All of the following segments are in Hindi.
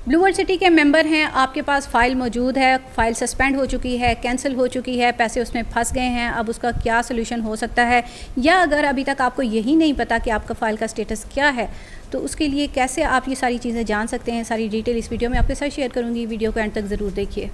ब्लू वर्ल्ड सिटी के मेंबर हैं, आपके पास फ़ाइल मौजूद है, फ़ाइल सस्पेंड हो चुकी है, कैंसिल हो चुकी है, पैसे उसमें फंस गए हैं, अब उसका क्या सोल्यूशन हो सकता है, या अगर अभी तक आपको यही नहीं पता कि आपका फ़ाइल का स्टेटस क्या है, तो उसके लिए कैसे आप ये सारी चीज़ें जान सकते हैं, सारी डिटेल इस वीडियो में आपके साथ शेयर करूँगी। वीडियो को एंड तक ज़रूर देखिए।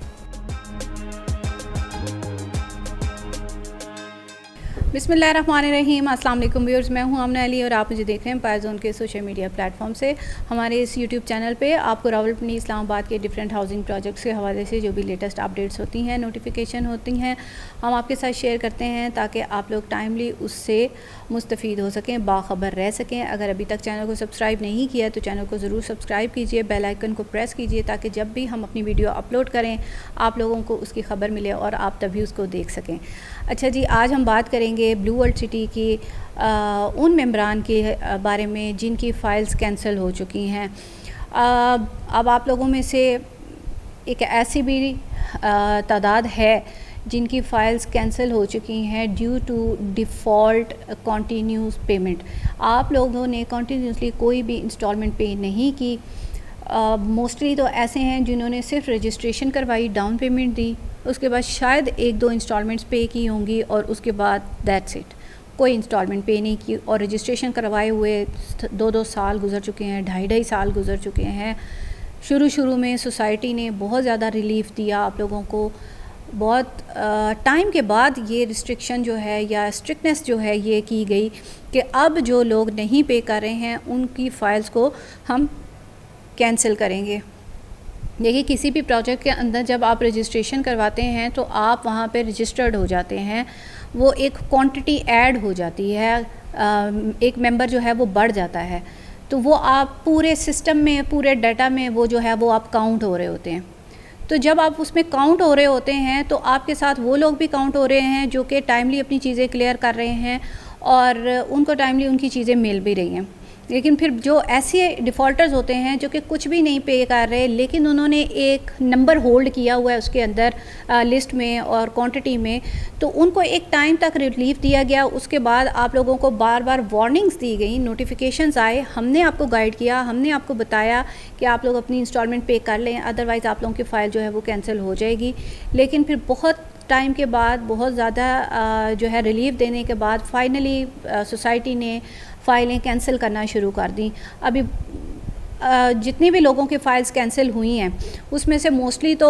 बिस्मिल्लाहिर्रहमानिर्रहीम, अस्सलाम वालेकुम व्यूअर्स, मैं हूं आमना अली और आप मुझे देख रहे हैं पायज़ोन के सोशल मीडिया प्लेटफॉर्म से। हमारे इस यूट्यूब चैनल पे आपको रावलपिंडी इस्लामाबाद के डिफरेंट हाउसिंग प्रोजेक्ट्स के हवाले से जो भी लेटेस्ट अपडेट्स होती हैं, नोटिफिकेशन होती हैं, हम आपके साथ शेयर करते हैं ताकि आप लोग टाइमली उससे मुस्तफ़ीद हो सकें, बाखबर रह सकें। अगर अभी तक चैनल को सब्सक्राइब नहीं किया तो चैनल को ज़रूर सब्सक्राइब कीजिए, बेल आइकन को प्रेस कीजिए ताकि जब भी हम अपनी वीडियो अपलोड करें आप लोगों को उसकी ख़बर मिले और आप तभी उसको देख सकें। अच्छा जी, आज हम बात करेंगे ब्लू वर्ल्ड सिटी की उन मेंबरान के बारे में जिनकी फ़ाइल्स कैंसिल हो चुकी हैं। अब आप लोगों में से एक ऐसी भी तादाद है जिनकी फ़ाइल्स कैंसिल हो चुकी हैं due to default continuous payment. आप लोगों ने कॉन्टीन्यूसली कोई भी इंस्टॉलमेंट पे नहीं की। मोस्टली तो ऐसे हैं जिन्होंने सिर्फ रजिस्ट्रेशन करवाई, डाउन पेमेंट दी, उसके बाद शायद 1-2 इंस्टॉलमेंट्स पे की होंगी और उसके बाद दैट्स इट, कोई इंस्टॉलमेंट पे नहीं की। और रजिस्ट्रेशन करवाए हुए 2-2 साल गुजर चुके हैं, 2.5 साल गुजर चुके हैं। शुरू में सोसाइटी ने बहुत ज़्यादा रिलीफ दिया आप लोगों को। बहुत टाइम के बाद ये रिस्ट्रिक्शन जो है या स्ट्रिक्टनेस जो है ये की गई कि अब जो लोग नहीं पे कर रहे हैं उनकी फ़ाइल्स को हम कैंसिल करेंगे। देखिए, किसी भी प्रोजेक्ट के अंदर जब आप रजिस्ट्रेशन करवाते हैं तो आप वहाँ पे रजिस्टर्ड हो जाते हैं, वो एक क्वांटिटी ऐड हो जाती है, एक मेंबर जो है वो बढ़ जाता है, तो वो आप पूरे सिस्टम में, पूरे डाटा में वो जो है वो आप काउंट हो रहे होते हैं। तो जब आप उसमें काउंट हो रहे होते हैं तो आपके साथ वो लोग भी काउंट हो रहे हैं जो कि टाइमली अपनी चीज़ें क्लियर कर रहे हैं और उनको टाइमली उनकी चीज़ें मिल भी रही हैं। लेकिन फिर जो ऐसे डिफ़ॉल्टर्स होते हैं जो कि कुछ भी नहीं पे कर रहे लेकिन उन्होंने एक नंबर होल्ड किया हुआ है उसके अंदर लिस्ट में और क्वांटिटी में, तो उनको एक टाइम तक रिलीफ दिया गया। उसके बाद आप लोगों को बार बार वार्निंग्स दी गई, नोटिफिकेशंस आए, हमने आपको गाइड किया, हमने आपको बताया कि आप लोग अपनी इंस्टॉलमेंट पे कर लें, अदरवाइज़ आप लोगों की फ़ाइल जो है वो कैंसिल हो जाएगी। लेकिन फिर बहुत टाइम के बाद, बहुत ज़्यादा जो है रिलीफ देने के बाद फाइनली सोसाइटी ने फ़ाइलें कैंसिल करना शुरू कर दी। अभी जितनी भी लोगों की फ़ाइल्स कैंसिल हुई हैं उसमें से मोस्टली तो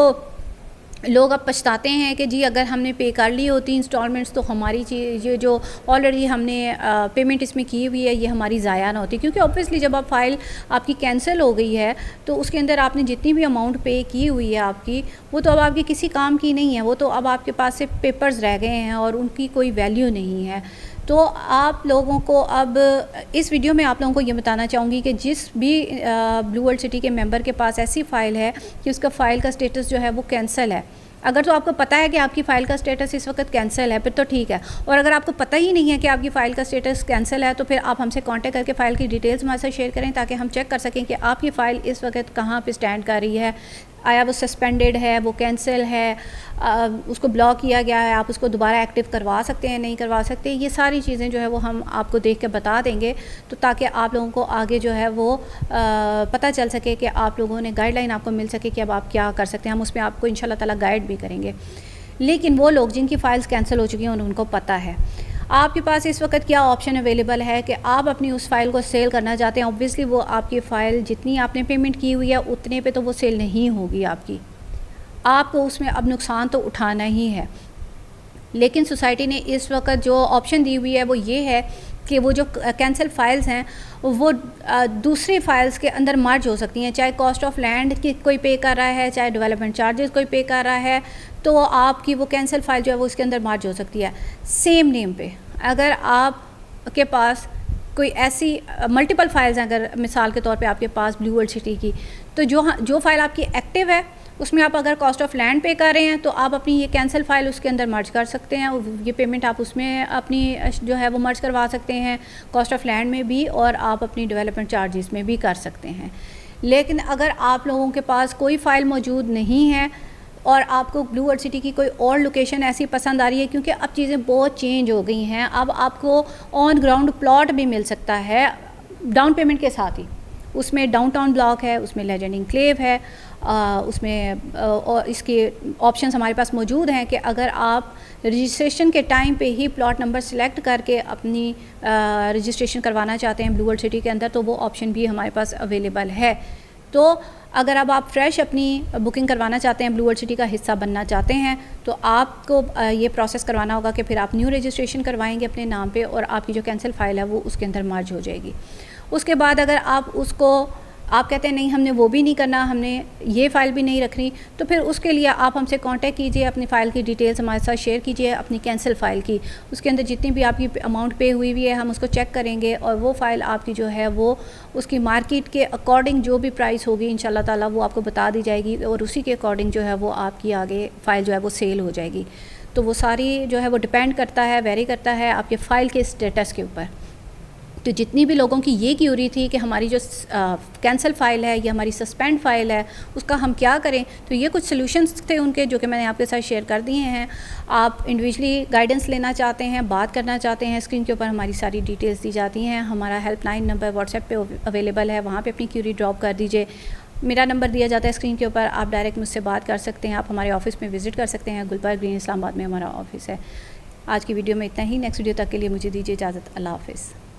लोग अब पछताते हैं कि जी अगर हमने पे कर ली होती इंस्टॉलमेंट्स तो हमारी चीज़ ये जो ऑलरेडी हमने पेमेंट इसमें की हुई है ये हमारी ज़ाया ना होती। क्योंकि ऑब्वियसली जब आप फ़ाइल आपकी कैंसिल हो गई है तो उसके अंदर आपने जितनी भी अमाउंट पे की हुई है आपकी, वो तो अब आपकी किसी काम की नहीं है, वो तो अब आपके पास सिर्फ पेपर्स रह गए हैं और उनकी कोई वैल्यू नहीं है। तो आप लोगों को अब इस वीडियो में आप लोगों को ये बताना चाहूँगी कि जिस भी ब्लू वर्ल्ड सिटी के मेंबर के पास ऐसी फ़ाइल है कि उसका फ़ाइल का स्टेटस जो है वो कैंसिल है, अगर तो आपको पता है कि आपकी फ़ाइल का स्टेटस इस वक्त कैंसिल है फिर तो ठीक है, और अगर आपको पता ही नहीं है कि आपकी फ़ाइल का स्टेटस कैंसिल है तो फिर आप हमसे कांटेक्ट करके फ़ाइल की डिटेल्स हमारे साथ शेयर करें ताकि हम चेक कर सकें कि आपकी फ़ाइल इस वक्त कहाँ पे स्टैंड कर रही है। आया वो सस्पेंडेड है, वो कैंसिल है, उसको ब्लॉक किया गया है, आप उसको दोबारा एक्टिव करवा सकते हैं, नहीं करवा सकते, ये सारी चीज़ें जो है वो हम आपको देख के बता देंगे, तो ताकि आप लोगों को आगे जो है वो पता चल सके कि आप लोगों ने गाइडलाइन आपको मिल सके कि अब आप क्या कर सकते हैं। हम उसमें आपको इंशाल्लाह ताला गाइड भी करेंगे। लेकिन वो लोग जिनकी फ़ाइल्स कैंसिल हो चुकी हैं उनको पता है आपके पास इस वक्त क्या ऑप्शन अवेलेबल है कि आप अपनी उस फ़ाइल को सेल करना चाहते हैं। ऑब्वियसली वो आपकी फ़ाइल जितनी आपने पेमेंट की हुई है उतने पे तो वो सेल नहीं होगी आपकी, आपको उसमें अब नुकसान तो उठाना ही है। लेकिन सोसाइटी ने इस वक्त जो ऑप्शन दी हुई है वो ये है कि वो जो कैंसिल फ़ाइल्स हैं वो दूसरी फ़ाइल्स के अंदर मर्ज हो सकती हैं, चाहे कॉस्ट ऑफ लैंड की कोई पे कर रहा है, चाहे डेवलपमेंट चार्जेस कोई पे कर रहा है, तो आपकी वो कैंसिल फ़ाइल जो है वो उसके अंदर मर्ज हो सकती है सेम नेम पे। अगर आप के पास कोई ऐसी मल्टीपल फ़ाइल्स हैं, अगर मिसाल के तौर पे आपके पास ब्लू वर्ल्ड सिटी की, तो जो फ़ाइल आपकी एक्टिव है उसमें आप अगर कॉस्ट ऑफ लैंड पे कर रहे हैं तो आप अपनी ये कैंसिल फ़ाइल उसके अंदर मर्ज कर सकते हैं, ये पेमेंट आप उसमें अपनी जो है वो मर्ज करवा सकते हैं, कॉस्ट ऑफ लैंड में भी और आप अपनी डेवलपमेंट चार्जेस में भी कर सकते हैं। लेकिन अगर आप लोगों के पास कोई फ़ाइल मौजूद नहीं है और आपको ब्लू वर्ल्ड सिटी की कोई और लोकेशन ऐसी पसंद आ रही है, क्योंकि अब चीज़ें बहुत चेंज हो गई हैं, अब आपको ऑन ग्राउंड प्लॉट भी मिल सकता है डाउन पेमेंट के साथ ही, उसमें डाउनटाउन ब्लॉक है, उसमें लेजेंड इंक्लेव है, उसमें और इसके ऑप्शंस हमारे पास मौजूद हैं कि अगर आप रजिस्ट्रेशन के टाइम पे ही प्लॉट नंबर सेलेक्ट करके अपनी रजिस्ट्रेशन करवाना चाहते हैं ब्लू वर्ल्ड सिटी के अंदर, तो वो ऑप्शन भी हमारे पास अवेलेबल है। तो अगर अब आप फ्रेश अपनी बुकिंग करवाना चाहते हैं, ब्लू वर्ल्ड सिटी का हिस्सा बनना चाहते हैं, तो आपको ये प्रोसेस करवाना होगा कि फिर आप न्यू रजिस्ट्रेशन करवाएंगे अपने नाम पे और आपकी जो कैंसिल फ़ाइल है वो उसके अंदर मर्ज हो जाएगी। उसके बाद अगर आप कहते हैं नहीं हमने वो भी नहीं करना, हमने ये फ़ाइल भी नहीं रखनी, तो फिर उसके लिए आप हमसे कांटेक्ट कीजिए, अपनी फ़ाइल की डिटेल्स हमारे साथ शेयर कीजिए, अपनी कैंसिल फ़ाइल की। उसके अंदर जितनी भी आपकी अमाउंट पे हुई है हम उसको चेक करेंगे और वो फ़ाइल आपकी जो है वो उसकी मार्केट के अकॉर्डिंग जो भी प्राइस होगी इंशाल्लाह ताला वो आपको बता दी जाएगी और उसी के अकॉर्डिंग जो है वो आपकी आगे फ़ाइल जो है वो सेल हो जाएगी। तो वो सारी जो है वो डिपेंड करता है, वेरी करता है आपके फ़ाइल के स्टेटस के ऊपर। तो जितनी भी लोगों की ये क्यूरी थी कि हमारी जो कैंसिल फ़ाइल है या हमारी सस्पेंड फ़ाइल है उसका हम क्या करें, तो ये कुछ सॉल्यूशंस थे उनके जो कि मैंने आपके साथ शेयर कर दिए हैं। आप इंडिविजुअली गाइडेंस लेना चाहते हैं, बात करना चाहते हैं, स्क्रीन के ऊपर हमारी सारी डिटेल्स दी जाती हैं। हमारा हेल्पलाइन नंबर व्हाट्सएप पे अवेलेबल है, वहाँ पे अपनी क्यूरी ड्रॉप कर दीजिए। मेरा नंबर दिया जाता है स्क्रीन के ऊपर, आप डायरेक्ट मुझसे बात कर सकते हैं। आप हमारे ऑफिस में विज़िट कर सकते हैं, गुलबर्ग ग्रीन इस्लामाबाद में हमारा ऑफिस है। आज की वीडियो में इतना ही। नेक्स्ट वीडियो तक के लिए मुझे दीजिए इजाज़त। अल्लाह हाफ़िज़।